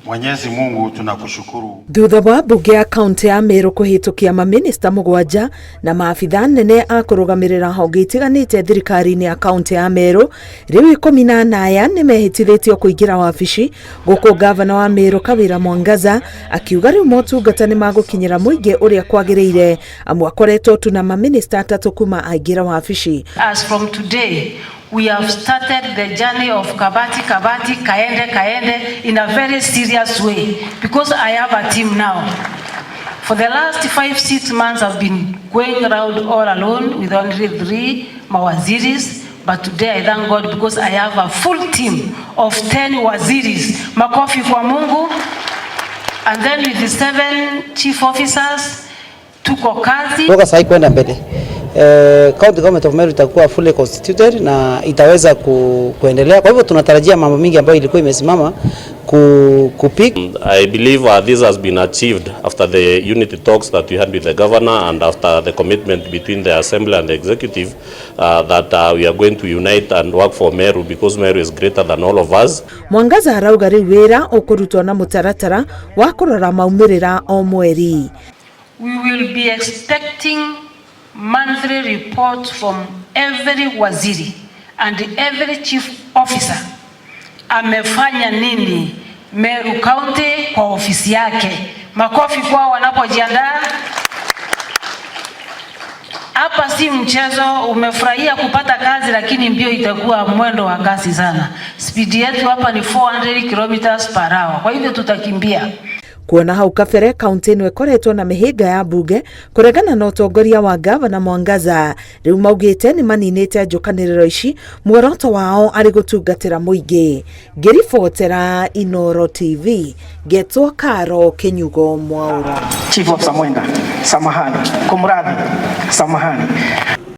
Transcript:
Mwenyezi Mungu tunakushukuru. Thutha wa bunge ya kaunti ya Meru kuhitukia mamĩnĩsta 7 na maabithaa anene a kũrũgamĩrĩra honge itiganĩte thirikari-inĩ ya kaunti ya Meru, rĩu 18 nĩmehĩtithĩtio kũingĩra wabici, gũkũ gavana wa Meru Kawĩra Mwangaza akiuga rĩu motungata nĩ magũkinyĩra mũingĩ ũrĩa kwagĩrĩire, amu akoretwo tu na mamĩnĩsta 3 kuma aingĩra wabici. As from today, we have started the journey of Kabati, Kaende in a very serious way, because I have a team now. For the last 5-6 months, I've been going around all alone with only 3 mawaziris, but today I thank God because I have a full team of 10 waziris. Makofi kwa Mungu. And then with the 7 chief officers, tuko kazi. Toka sasa kwenda mbele. County government of Meru itakuwa fully constituted na itaweza kuendelea. Kwa hivyo tunatarajia mambo mingi ambayo ilikuwa imesimama kupik. I believe this has been achieved after the unity talks that we had with the governor and after the commitment between the assembly and the executive that we are going to unite and work for Meru because Meru is greater than all of us. Mwangaza arauga rĩu wĩra ũkũrutwo na mũtaratara wa kũrora maumĩrĩra o mweri. We will be expecting monthly reports from every waziri and every chief officer. Amefanya nini Meru County kwa ofisi yake? Makofi kwao wanapojiandaa. Hapa si mchezo, umefurahia kupata kazi lakini mbio itakuwa mwendo wa kasi sana. Speed yetu hapa ni 400 km/h. Kwa hivyo tutakimbia. Kuona hau kabere kaunti ĩno ĩkoretwo na mĩhĩnga ya bunge kũregana na ũtongoria wa gavana Mwangaza, rĩu maugĩte nĩ maninĩte njũkanĩrĩro ici, muoroto wao arĩ gũtungatĩra mũingĩ. Ngĩribotera Inooro TV, Getwo Karo Kinyugo Mwaura. Chief of Samwenda, samahani, kumradhi, samahani.